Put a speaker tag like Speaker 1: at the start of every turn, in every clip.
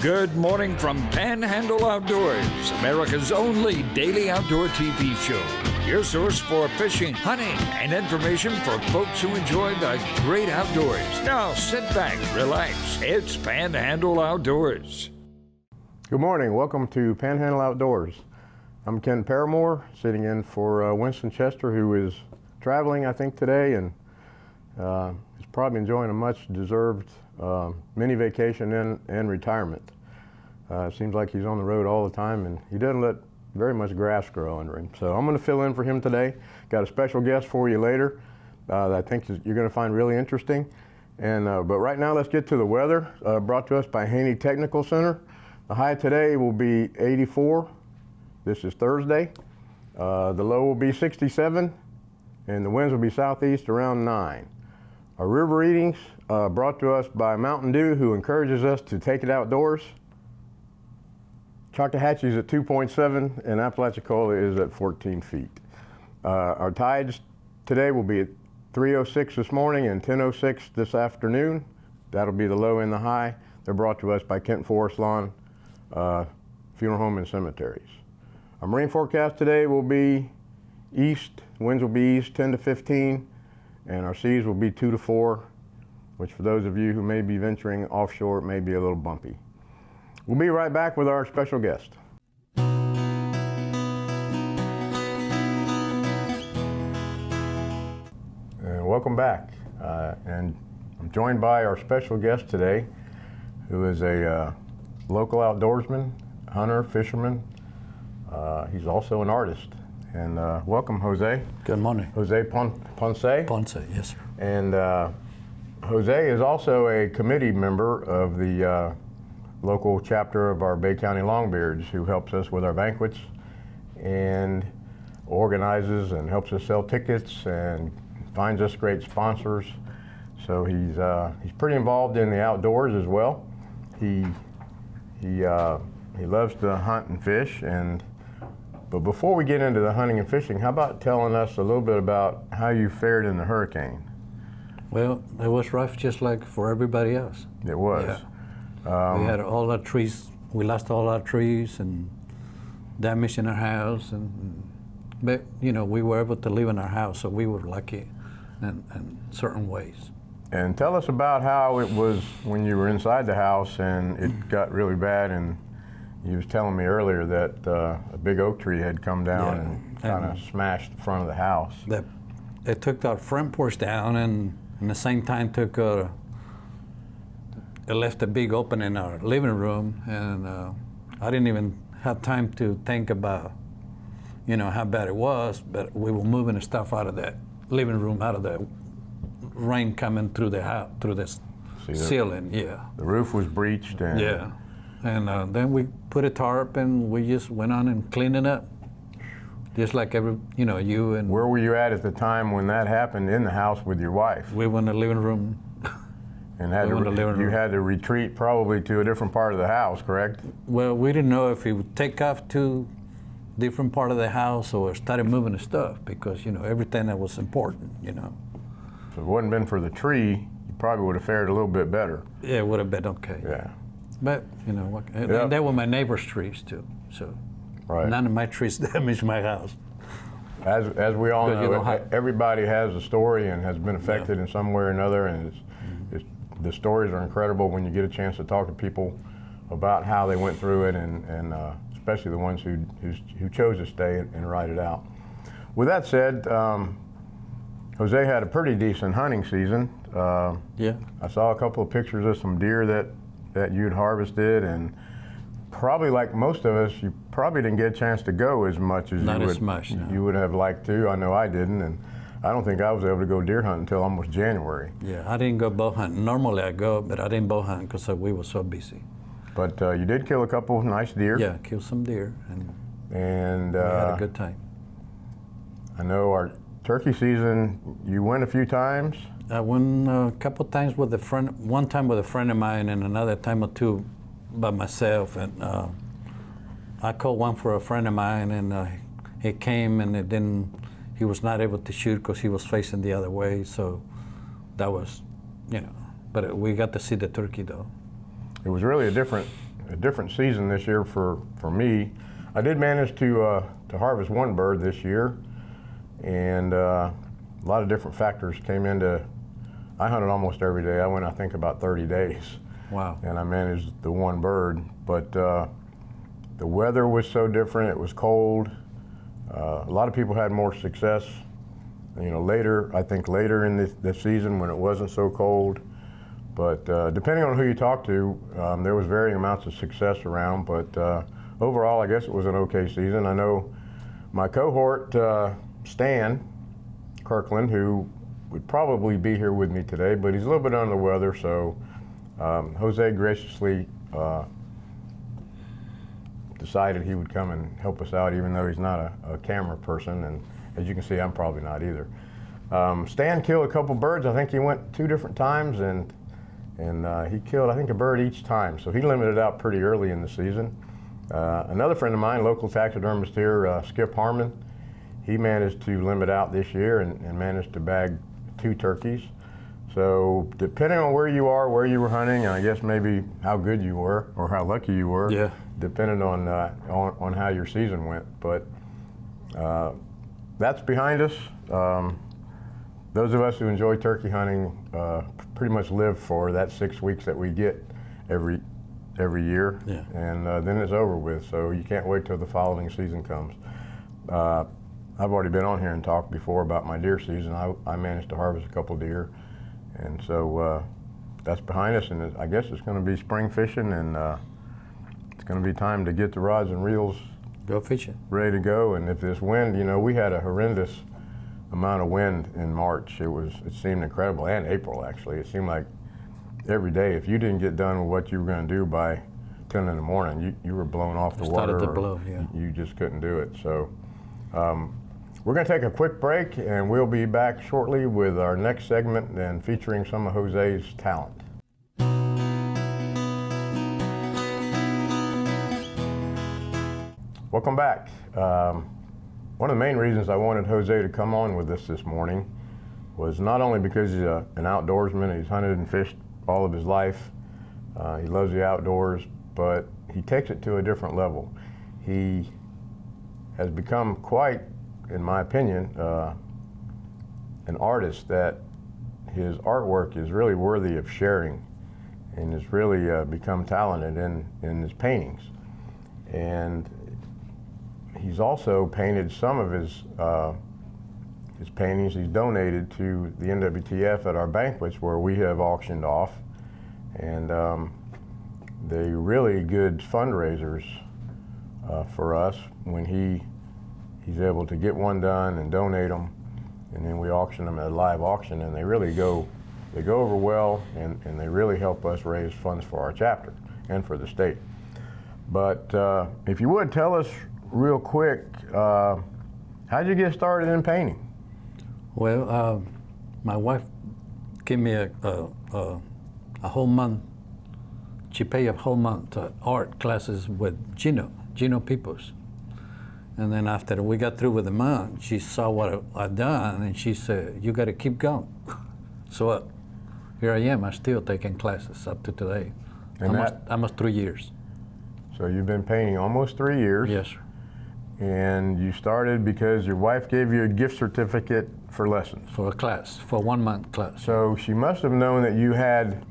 Speaker 1: Good morning from Panhandle Outdoors, America's only daily outdoor TV show. Your source for fishing, hunting, and information for folks who enjoy the great outdoors. Now sit back, relax. It's Panhandle Outdoors.
Speaker 2: Good morning. Welcome to Panhandle Outdoors. I'm Ken Paramore, sitting in for Winston Chester, who is traveling, I think, today, and is probably enjoying a much-deserved mini vacation and retirement. Seems like he's on the road all the time, and he doesn't let very much grass grow under him. So I'm going to fill in for him today. Got a special guest for you later that I think you're going to find really interesting. And but right now, let's get to the weather, brought to us by Haney Technical Center. The high today will be 84. This is Thursday. The low will be 67, and the winds will be southeast around 9. Our river readings brought to us by Mountain Dew, who encourages us to take it outdoors. Choctawhatchee's at 2.7, and Apalachicola is at 14 feet. Our tides today will be at 3:06 this morning and 10:06 this afternoon. That'll be the low and the high. They're brought to us by Kent Forest Lawn Funeral Home and Cemeteries. Our marine forecast today will be east. Winds will be east 10 to 15, and our seas will be 2 to 4, which for those of you who may be venturing offshore, it may be a little bumpy. We'll be right back with our special guest. And welcome back. And I'm joined by our special guest today, who is a local outdoorsman, hunter, fisherman. He's also an artist. And welcome, Jose.
Speaker 3: Good morning.
Speaker 2: Jose Ponce.
Speaker 3: Ponce, yes, sir.
Speaker 2: And Jose is also a committee member of the local chapter of our Bay County Longbeards, who helps us with our banquets and organizes and helps us sell tickets and finds us great sponsors. So he's pretty involved in the outdoors as well. He loves to hunt and fish. But before we get into the hunting and fishing, how about telling us a little bit about how you fared in the hurricane?
Speaker 3: Well, it was rough just like for everybody else.
Speaker 2: It was.
Speaker 3: Yeah. We had all our trees, we lost all our trees and damage in our house. But, you know, we were able to live in our house, so we were lucky in certain ways.
Speaker 2: And tell us about how it was when you were inside the house and it got really bad. And you was telling me earlier that a big oak tree had come down and kind of smashed the front of the house.
Speaker 3: It took our front porch down, and at the same time it left a big opening in our living room, and I didn't even have time to think about, you know, how bad it was, but we were moving the stuff out of that living room, out of the rain coming through the house, through the ceiling, yeah.
Speaker 2: The roof was breached. And
Speaker 3: yeah, and then we put a tarp and we just went on and cleaned it up. Just like you and...
Speaker 2: Where were you at the time when that happened in the house with your wife?
Speaker 3: We were in the living room.
Speaker 2: And you had to retreat probably to a different part of the house, correct?
Speaker 3: Well, we didn't know if he would take off to different part of the house or started moving the stuff because, you know, everything that was important, you know.
Speaker 2: If it wouldn't been for the tree, you probably would have fared a little bit better.
Speaker 3: Yeah, it would have been okay.
Speaker 2: Yeah.
Speaker 3: But, you know, and they were my neighbor's trees too, so none of my trees damaged my house.
Speaker 2: As we all know, everybody has a story and has been affected in some way or another, and the stories are incredible when you get a chance to talk to people about how they went through it, and especially the ones who chose to stay and ride it out. With that said, Jose had a pretty decent hunting season.
Speaker 3: Yeah.
Speaker 2: I saw a couple of pictures of some deer that you'd harvested, and probably like most of us, you probably didn't get a chance to go as much as you would have liked to. I know I didn't, and I don't think I was able to go deer hunting until almost January.
Speaker 3: Yeah, I didn't go bow hunting. Normally I go, but I didn't bow hunt because we were so busy.
Speaker 2: But you did kill a couple of nice deer.
Speaker 3: Yeah, killed some deer, and we had a good time.
Speaker 2: I know our turkey season, you went a few times.
Speaker 3: I went a couple of times with a friend, one time with a friend of mine and another time or two by myself. And I called one for a friend of mine, and he came and he was not able to shoot because he was facing the other way. So that was, but we got to see the turkey though.
Speaker 2: It was really a different a different season this year for me. I did manage to harvest one bird this year, and a lot of different factors came into. I hunted almost every day. I went, I think, about 30 days.
Speaker 3: Wow.
Speaker 2: And I managed the one bird, but the weather was so different. It was cold. A lot of people had more success, later, I think later in the season when it wasn't so cold. But depending on who you talk to, there was varying amounts of success around. But overall, I guess it was an okay season. I know my cohort, Stan Kirkland, who would probably be here with me today, but he's a little bit under the weather, so Jose graciously decided he would come and help us out, even though he's not a camera person, and as you can see, I'm probably not either. Stan killed a couple birds. I think he went 2 different times, and he killed, I think, a bird each time, so he limited out pretty early in the season. Another friend of mine, local taxidermist here, Skip Harmon, he managed to limit out this year and managed to bag 2 turkeys. So depending on where you are, where you were hunting, and I guess maybe how good you were or how lucky you were,
Speaker 3: yeah,
Speaker 2: depending on how your season went. But that's behind us. Those of us who enjoy turkey hunting pretty much live for that 6 weeks that we get every year,
Speaker 3: yeah.
Speaker 2: And then it's over with. So you can't wait till the following season comes. I've already been on here and talked before about my deer season. I managed to harvest a couple deer, and so that's behind us. And I guess it's going to be spring fishing, and it's going to be time to get the rods and reels
Speaker 3: go fishing,
Speaker 2: ready to go. And if this wind, we had a horrendous amount of wind in March. It seemed incredible, and April actually. It seemed like every day, if you didn't get done with what you were going to do by 10 in the morning, you were blown off the water.
Speaker 3: Started to blow, yeah.
Speaker 2: You just couldn't do it. So. We're going to take a quick break, and we'll be back shortly with our next segment and featuring some of Jose's talent. Welcome back. One of the main reasons I wanted Jose to come on with us this morning was not only because he's an outdoorsman, he's hunted and fished all of his life, he loves the outdoors, but he takes it to a different level. He has become quite, in my opinion, an artist that his artwork is really worthy of sharing, and has really become talented in his paintings. And he's also painted some of his paintings. He's donated to the NWTF at our banquets where we have auctioned off, and they're really good fundraisers for us when he's able to get one done and donate them, and then we auction them at a live auction, and they really go over well, and they really help us raise funds for our chapter and for the state. But if you would tell us real quick, how'd you get started in painting?
Speaker 3: Well, my wife gave me a whole month. She paid a whole month art classes with Gino Peoples. And then after we got through with the month, she saw what I'd done, and she said, "You got to keep going." So here I am. I'm still taking classes up to today.
Speaker 2: And
Speaker 3: almost 3 years.
Speaker 2: So you've been painting almost 3 years.
Speaker 3: Yes, sir.
Speaker 2: And you started because your wife gave you a gift certificate for lessons.
Speaker 3: For a class, for 1 month class.
Speaker 2: So she must have known that you had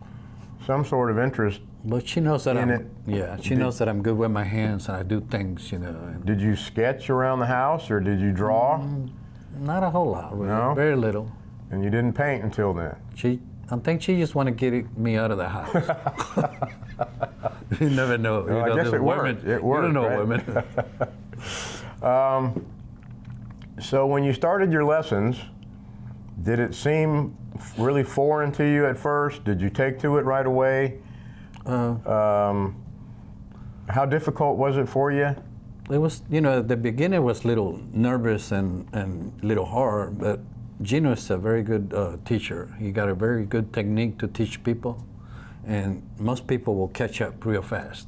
Speaker 2: some sort of interest.
Speaker 3: But she knows that she
Speaker 2: Did-
Speaker 3: knows that I'm good with my hands and I do things, And
Speaker 2: Did you sketch around the house, or did you draw?
Speaker 3: not a whole lot, really.
Speaker 2: No?
Speaker 3: Very little.
Speaker 2: And you didn't paint until then?
Speaker 3: I think she just want to get me out of the house. You never know.
Speaker 2: Well, I guess it worked. It worked,
Speaker 3: you don't know
Speaker 2: right?
Speaker 3: women.
Speaker 2: So when you started your lessons, did it seem really foreign to you at first? Did you take to it right away? How difficult was it for you?
Speaker 3: It was, at the beginning was a little nervous and a little hard, but Gino is a very good teacher. He got a very good technique to teach people, and most people will catch up real fast,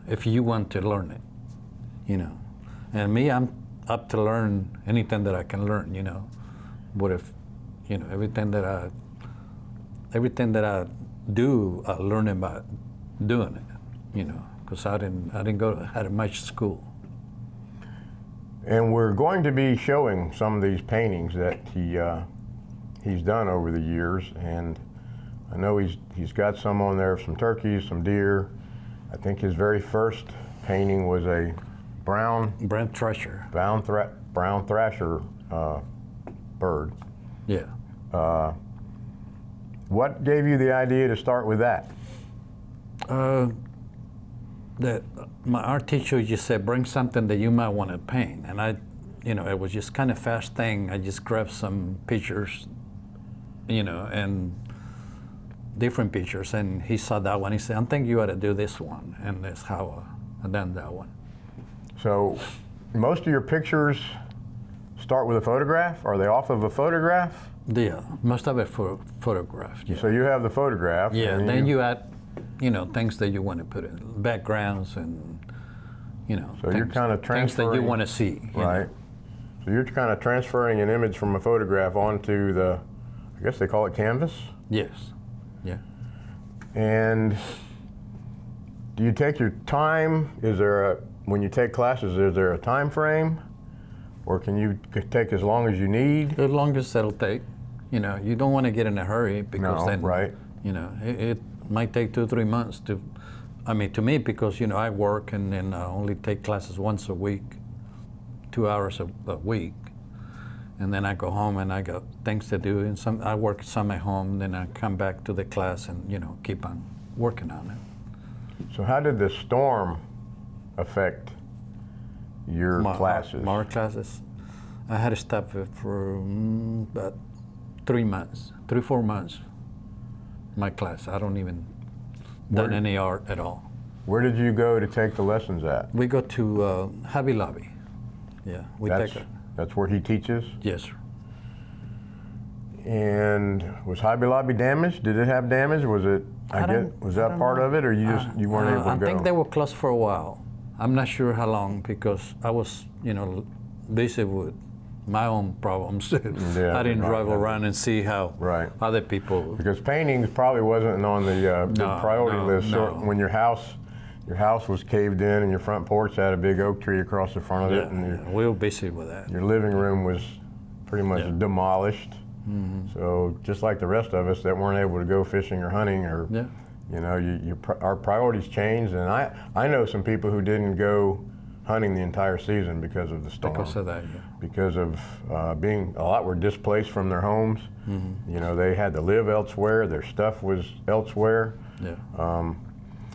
Speaker 3: if you want to learn it, And me, I'm up to learn anything that I can learn, But if, everything that I do, I learn about doing it, because I didn't go to had much school.
Speaker 2: And we're going to be showing some of these paintings that he's done over the years, and I know he's got some on there, some turkeys, some deer. I think his very first painting was a brown
Speaker 3: thrasher.
Speaker 2: Brown thrasher bird.
Speaker 3: Yeah.
Speaker 2: What gave you the idea to start with that?
Speaker 3: That my art teacher just said, bring something that you might want to paint, and it was just kind of fast thing. I just grabbed some pictures, and different pictures, and he saw that one. He said, I think you ought to do this one, and that's how I done that one.
Speaker 2: So, most of your pictures start with a photograph? Are they off of a photograph?
Speaker 3: Yeah, most of it photographed. Yeah.
Speaker 2: So you have the photograph.
Speaker 3: Yeah, and then you add, things that you want to put in, backgrounds and,
Speaker 2: So you're kind of transferring.
Speaker 3: Things that you want to see.
Speaker 2: Right. So you're kind of transferring an image from a photograph onto the, I guess they call it canvas?
Speaker 3: Yes. Yeah.
Speaker 2: And do you take your time? When you take classes, is there a time frame? Or can you take as long as you need?
Speaker 3: The longest it'll take. You don't want to get in a hurry because then,
Speaker 2: right.
Speaker 3: It might take 2-3 months to me, because, I work and then I only take classes once a week, 2 hours a week. And then I go home and I got things to do, and I work some at home, then I come back to the class and, keep on working on it.
Speaker 2: So how did the storm affect your classes?
Speaker 3: My classes, I had to stop it for about 3-4 months. My class, I don't even done any art at all.
Speaker 2: Where did you go to take the lessons at?
Speaker 3: We go to Hobby Lobby. Yeah,
Speaker 2: that's where he teaches?
Speaker 3: Yes, sir.
Speaker 2: And was Hobby Lobby damaged? Did it have damage? Was it? Was that part of it, or you weren't able to go?
Speaker 3: I think they were closed for a while. I'm not sure how long, because I was, busy with my own problems.
Speaker 2: Yeah,
Speaker 3: I didn't drive around and see how other people.
Speaker 2: Because painting probably wasn't on the priority list.
Speaker 3: No.
Speaker 2: So when your house was caved in and your front porch had a big oak tree across the front of it, and
Speaker 3: we were busy with that.
Speaker 2: Your living room was pretty much demolished. Mm-hmm. So just like the rest of us that weren't able to go fishing or hunting, or our priorities changed. And I know some people who didn't go hunting the entire season because of the storm.
Speaker 3: Because of that, yeah.
Speaker 2: Because of a lot were displaced from their homes. Mm-hmm. They had to live elsewhere. Their stuff was elsewhere.
Speaker 3: Yeah.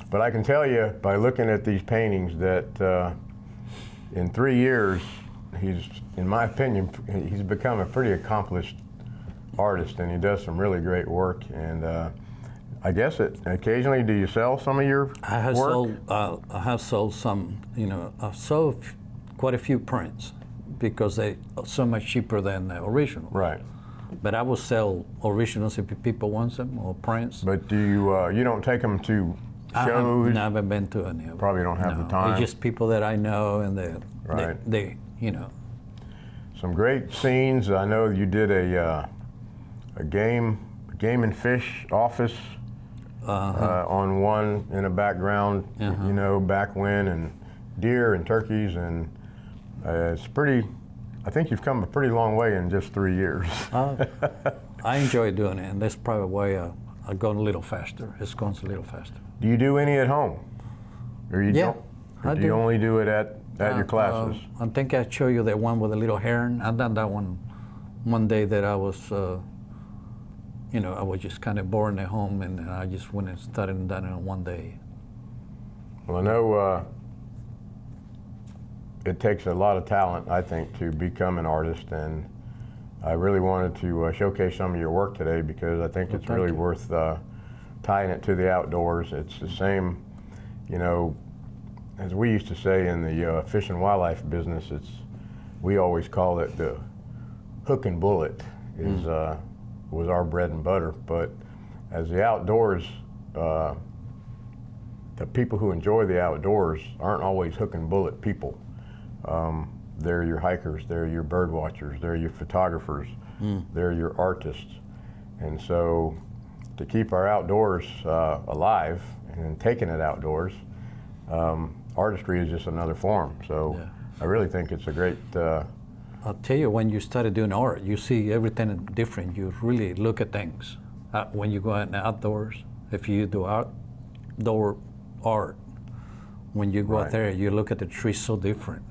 Speaker 2: But I can tell you by looking at these paintings that in 3 years, in my opinion, he's become a pretty accomplished artist, and he does some really great work. And I guess occasionally, do you sell some of your work?
Speaker 3: I have sold some. I've sold quite a few prints because they're so much cheaper than the original.
Speaker 2: Right.
Speaker 3: But I will sell originals if people want them, or prints.
Speaker 2: But do you don't take them to shows?
Speaker 3: I've never been to any of them.
Speaker 2: Probably don't have the time.
Speaker 3: It's just people that I know, and they
Speaker 2: Some great scenes. I know you did a game and fish office on one in a background, back when, and deer and turkeys, and it's pretty. I think you've come a pretty long way in just 3 years.
Speaker 3: I enjoy doing it, and that's probably why I've gone a little faster. It's gone a little faster.
Speaker 2: Do you do any at home? Or you don't? Or do you only do it at your classes?
Speaker 3: I think I showed you that one with a little heron. I've done that one day that I was, I was just kind of bored at home, and I just went and started and done it in one day.
Speaker 2: Well, I know it takes a lot of talent, I think, to become an artist, and I really wanted to showcase some of your work today because I think it's really worth tying it to the outdoors. It's the same, as we used to say in the fish and wildlife business, we always call it the hook and bullet was our bread and butter. But as the outdoors, the people who enjoy the outdoors aren't always hook and bullet people. They're your hikers, they're your bird watchers, they're your photographers, they're your artists. And so to keep our outdoors alive and taking it outdoors, artistry is just another form. So
Speaker 3: Yeah.
Speaker 2: I really think it's a great.
Speaker 3: I'll tell you, when you started doing art, you see everything different. You really look at things. When you go out in the outdoors, if you do outdoor art, when you go out
Speaker 2: Right.
Speaker 3: there, you look at the trees so different.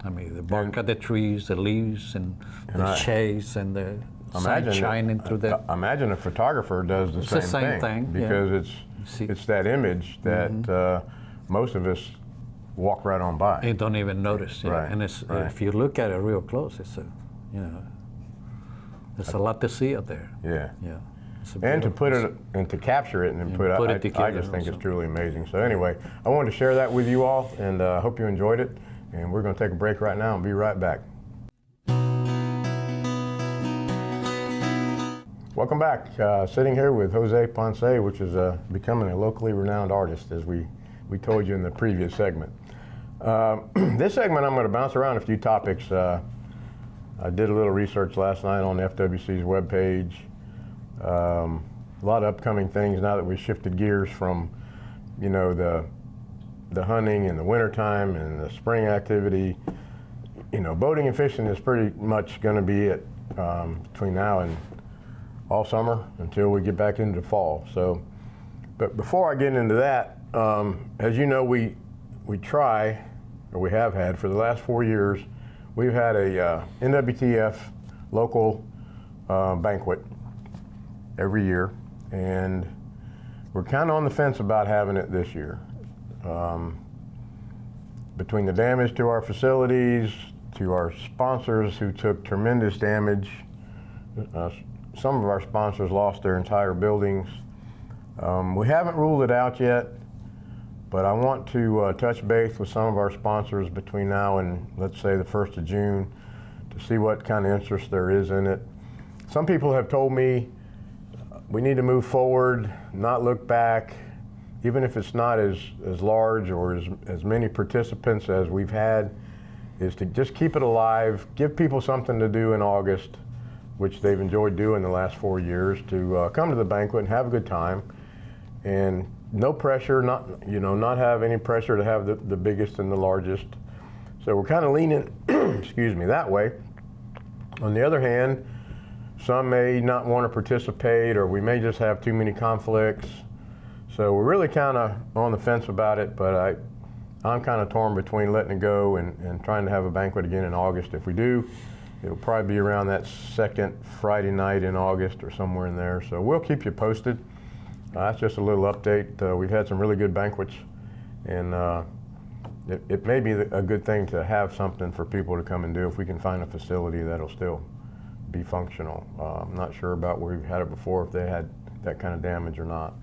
Speaker 3: I mean, the bark of the trees, the leaves, and the shades, and the sun shining through the.
Speaker 2: Imagine a photographer does the
Speaker 3: the
Speaker 2: same
Speaker 3: same thing, yeah.
Speaker 2: because it's that image that most of us walk right on by.
Speaker 3: You don't even notice. Yeah.
Speaker 2: Right,
Speaker 3: And it's,
Speaker 2: right.
Speaker 3: if you look at it real close, it's there's a lot to see out there.
Speaker 2: Yeah.
Speaker 3: Yeah. It's a
Speaker 2: And to
Speaker 3: beautiful
Speaker 2: put
Speaker 3: place.
Speaker 2: it and to capture it and then put
Speaker 3: put
Speaker 2: it,
Speaker 3: it
Speaker 2: I
Speaker 3: together
Speaker 2: just think
Speaker 3: also.
Speaker 2: it's truly amazing. So anyway, I wanted to share that with you all, and I hope you enjoyed it. And we're going to take a break right now and be right back. Welcome back. Sitting here with Jose Ponce, which is becoming a locally renowned artist, as we told you in the previous segment. This segment, I'm going to bounce around a few topics. I did a little research last night on the FWC's webpage. A lot of upcoming things now that we shifted gears from, the hunting in the wintertime and the spring activity. Boating and fishing is pretty much going to be it between now and all summer until we get back into fall. So, but before I get into that, as you know, we have had for the last 4 years, we've had a NWTF local banquet every year, and we're kind of on the fence about having it this year. Between the damage to our facilities, to our sponsors who took tremendous damage, some of our sponsors lost their entire buildings. We haven't ruled it out yet, but I want to touch base with some of our sponsors between now and, let's say, the 1st of June to see what kind of interest there is in it. Some people have told me we need to move forward, not look back, even if it's not as large or as many participants as we've had, is to just keep it alive, give people something to do in August, which they've enjoyed doing the last 4 years, to come to the banquet and have a good time. And no pressure, not have any pressure to have the biggest and the largest. So we're kind of leaning, excuse me, that way. On the other hand, some may not want to participate, or we may just have too many conflicts. So we're really kind of on the fence about it, but I'm kind of torn between letting it go and trying to have a banquet again in August. If we do, it'll probably be around that second Friday night in August or somewhere in there. So we'll keep you posted. That's just a little update. We've had some really good banquets, and it may be a good thing to have something for people to come and do if we can find a facility that'll still be functional. I'm not sure about where we've had it before, if they had that kind of damage or not.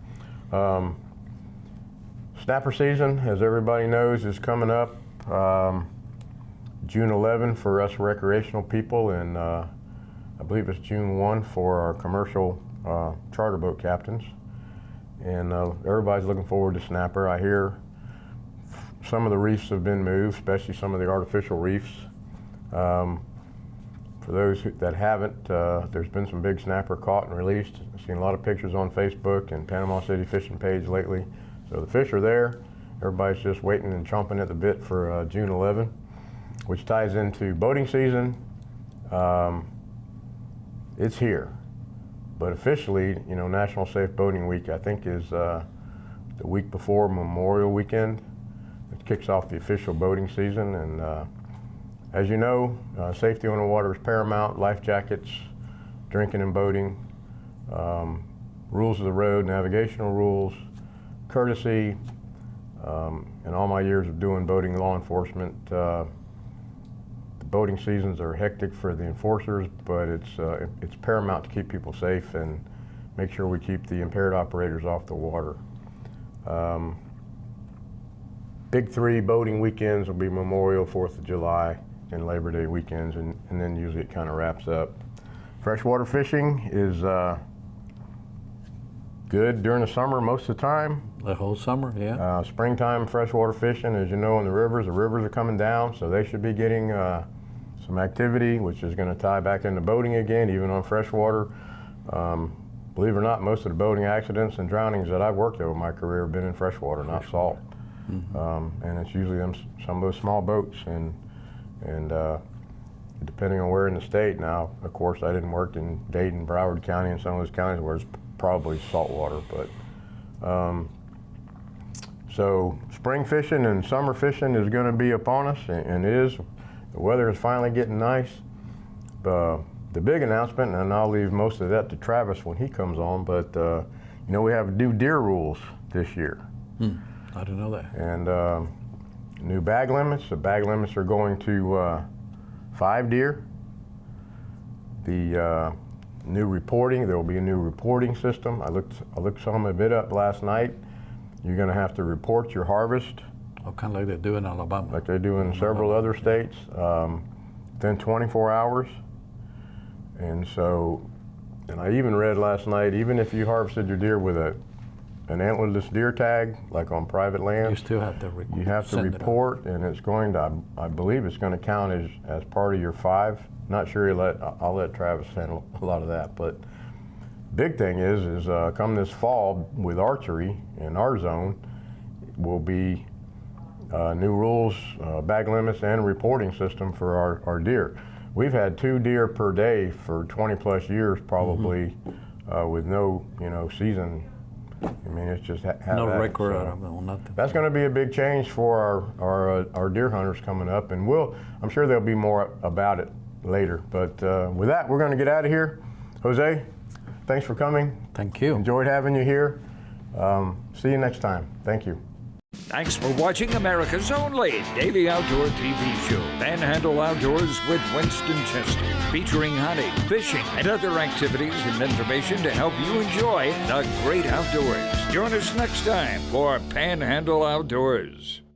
Speaker 2: Snapper season, as everybody knows, is coming up. June 11 for us recreational people, and I believe it's June 1 for our commercial charter boat captains. And everybody's looking forward to snapper. I hear some of the reefs have been moved, especially some of the artificial reefs. For those that haven't, there's been some big snapper caught and released. I've seen a lot of pictures on Facebook and Panama City fishing page lately. So the fish are there. Everybody's just waiting and chomping at the bit for June 11, which ties into boating season. It's here. But officially, National Safe Boating Week, I think, is the week before Memorial Weekend. It kicks off the official boating season, and as you know, safety on the water is paramount. Life jackets, drinking and boating, rules of the road, navigational rules, courtesy. In all my years of doing boating law enforcement, the boating seasons are hectic for the enforcers, but it's paramount to keep people safe and make sure we keep the impaired operators off the water. Big three boating weekends will be Memorial, 4th of July, and Labor Day weekends, and then usually it kind of wraps up. Freshwater fishing is good during the summer most of the time.
Speaker 3: The whole summer, yeah.
Speaker 2: Springtime freshwater fishing, as you know, in the rivers are coming down, so they should be getting some activity, which is going to tie back into boating again, even on freshwater. Believe it or not, most of the boating accidents and drownings that I've worked over my career have been in freshwater, not salt. and it's usually some of those small boats, and depending on where in the state. Now, of course, I didn't work in Dayton, Broward County, and some of those counties where it's probably saltwater, but so spring fishing and summer fishing is going to be upon us, and it is. The weather is finally getting nice. The big announcement, and I'll leave most of that to Travis when he comes on, but we have new deer rules this year.
Speaker 3: I didn't know that.
Speaker 2: And new bag limits. The bag limits are going to 5 deer. The new reporting, there will be a new reporting system. I looked some of it up last night. You're going to have to report your harvest.
Speaker 3: Oh, kind of like they do in Alabama.
Speaker 2: Like they do in several other states, within 24 hours. And I even read last night, even if you harvested your deer with an antlerless deer tag, like on private land,
Speaker 3: You still have to
Speaker 2: you have to report, and it's going to, I believe it's going to count as part of your 5. Not sure I'll let Travis handle a lot of that, but big thing is come this fall with archery in our zone will be new rules, bag limits, and reporting system for our deer. We've had 2 deer per day for 20 plus years, probably, with no, season. I mean, it's just
Speaker 3: no record out of it, nothing.
Speaker 2: That's going to be a big change for our deer hunters coming up, and I'm sure there'll be more about it later. But with that, we're going to get out of here. Jose, thanks for coming.
Speaker 3: Thank you.
Speaker 2: Enjoyed having you here. See you next time. Thank you.
Speaker 1: Thanks for watching America's only daily outdoor TV show, Panhandle Outdoors with Winston Chester, featuring hunting, fishing, and other activities and information to help you enjoy the great outdoors. Join us next time for Panhandle Outdoors.